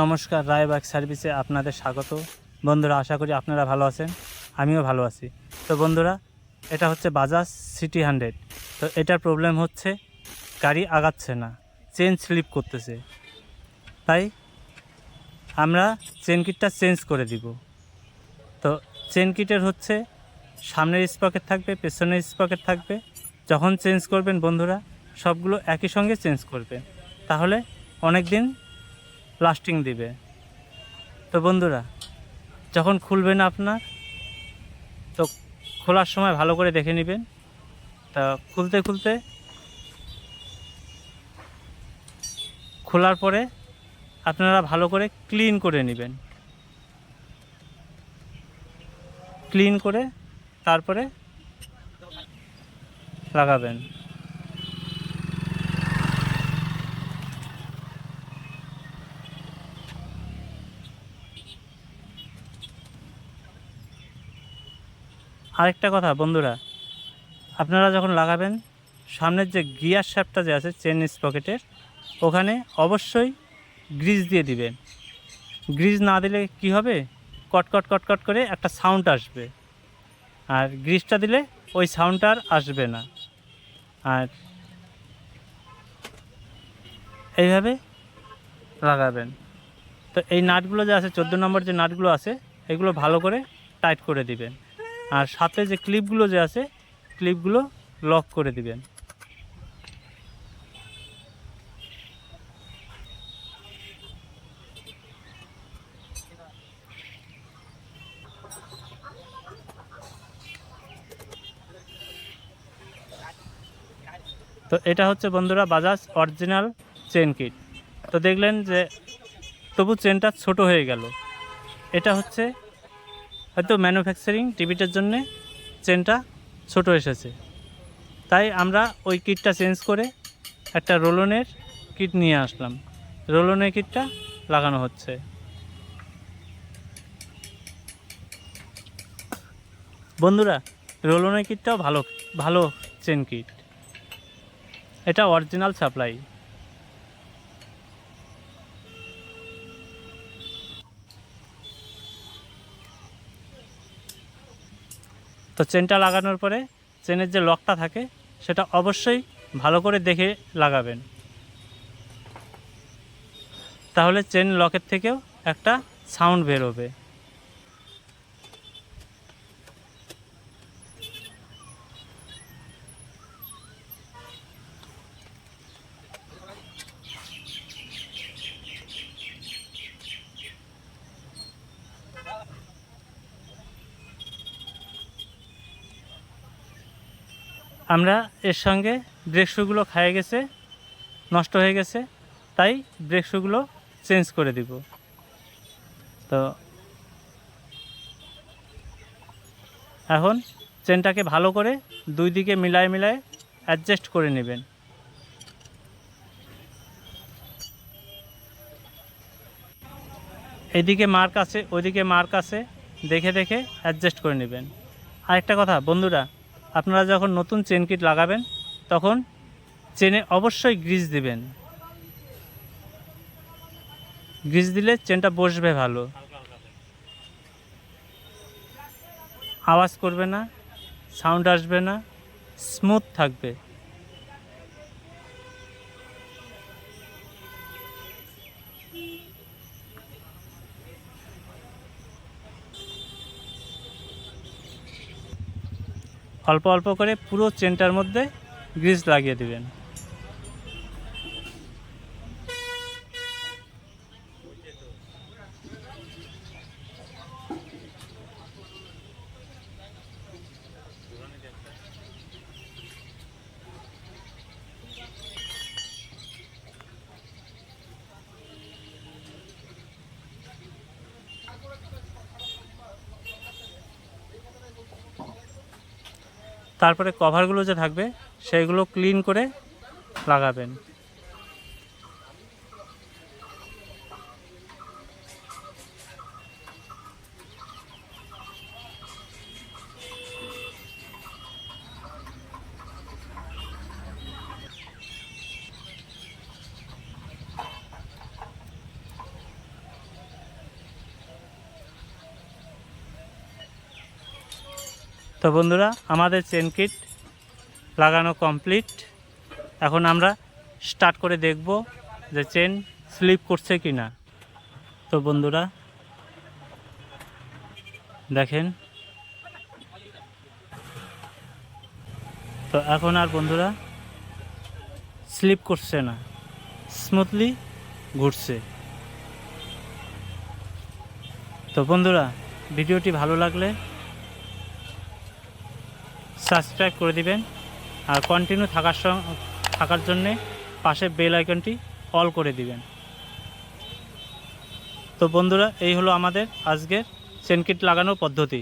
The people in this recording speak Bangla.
নমস্কার, রায় বাইক সার্ভিসে আপনাদের স্বাগত। বন্ধুরা, আশা করি আপনারা ভালো আছেন, আমিও ভালো আছি। তো বন্ধুরা, এটা হচ্ছে বাজাজ সিটি 100। তো এটার প্রবলেম হচ্ছে গাড়ি আগাচ্ছে না, চেন স্লিপ করতেছে। তাই আমরা চেন কিটটা চেঞ্জ করে দিব। তো চেন কিটের হচ্ছে সামনের স্পকেট থাকবে, পেছনের স্পকেট থাকবে। যখন চেঞ্জ করবেন বন্ধুরা, সবগুলো একই সঙ্গে চেঞ্জ করবেন, তাহলে অনেক দিন লাস্টিং দিবে। তো বন্ধুরা, যখন খুলবেন আপনার, তো খোলার সময় ভালো করে দেখে নেবেন। তা খুলতে খুলতে খোলার পরে আপনারা ভালো করে ক্লিন করে নেবেন। ক্লিন করে তারপরে লাগাবেন। আরেকটা কথা বন্ধুরা, আপনারা যখন লাগাবেন, সামনের যে গিয়ার শ্যাফটটা যে আছে চেন স্পকেটের, ওখানে অবশ্যই গ্রিজ দিয়ে দিবেন। গ্রিজ না দিলে কি হবে, কটকট কটকট করে একটা সাউন্ড আসবে, আর গ্রিজটা দিলে ওই সাউন্ডটা আর আসবে না। আর এইভাবে লাগাবেন। তো এই নাটগুলো যে আছে, 14 নম্বর যে নাটগুলো আছে, এগুলো ভালো করে টাইট করে দিবেন। আর সাথে যে ক্লিপগুলো যে আছে, ক্লিপগুলো লক করে দিবেন। তো এটা হচ্ছে বন্ধুরা বাজাজ অরিজিনাল চেন কিট। তো দেখলেন যে তবু চেনটা ছোট হয়ে গেল। এটা হচ্ছে হয়তো ম্যানুফ্যাকচারিং ডিফেক্টের জন্যে চেনটা ছোট এসেছে। তাই আমরা ওই কিটটা চেঞ্জ করে একটা রোলনের কিট নিয়ে আসলাম। রোলনের কিটটা লাগানো হচ্ছে। বন্ধুরা, রোলনের কিটটাও ভালো ভালো চেন কিট, এটা অরিজিনাল সাপ্লাই। তো চেনটা লাগানোর পরে চেনের যে লকটা থাকে, সেটা অবশ্যই ভালো করে দেখে লাগাবেন, তাহলে চেন লকের থেকেও একটা সাউন্ড বেরোবে। আমরা এর সঙ্গে ব্রেক শুগুলো খেয়ে গেছে, নষ্ট হয়ে গেছে, তাই ব্রেক শুগুলো চেঞ্জ করে দিব। তো এখন চেনটাকে ভালো করে দুই দিকে মিলায় মিলায় অ্যাডজাস্ট করে নেবেন। এদিকে মার্ক আছে, ওইদিকে মার্ক আছে, দেখে দেখে অ্যাডজাস্ট করে নেবেন। আরেকটা কথা বন্ধুরা, আপনারা যখন নতুন চেন কিট লাগাবেন, তখন চেনে অবশ্যই গ্রিজ দিবেন। গ্রিজ দিলে চেনটা বসবে ভালো, আওয়াজ করবে না, সাউন্ড আসবে না, স্মুথ থাকবে। অল্প অল্প করে পুরো চেনটার মধ্যে গ্রিজ লাগিয়ে দিবেন। তারপরে কভারগুলো যে থাকবে, সেইগুলো ক্লিন করে লাগাবেন। তো বন্ধুরা, আমাদের চেন কিট লাগানো কমপ্লিট। এখন আমরা স্টার্ট করে দেখব যে চেন স্লিপ করছে কি না। তো বন্ধুরা দেখেন, তো এখন আর বন্ধুরা স্লিপ করছে না, স্মুথলি ঘুরছে। তো বন্ধুরা, ভিডিওটি ভালো লাগলে সাবস্ক্রাইব করে দিবেন, আর কন্টিনিউ থাকার জন্যে পাশে বেল আইকনটি অল করে দিবেন। তো বন্ধুরা, এই হলো আমাদের আজকের চেন কিট লাগানোর পদ্ধতি।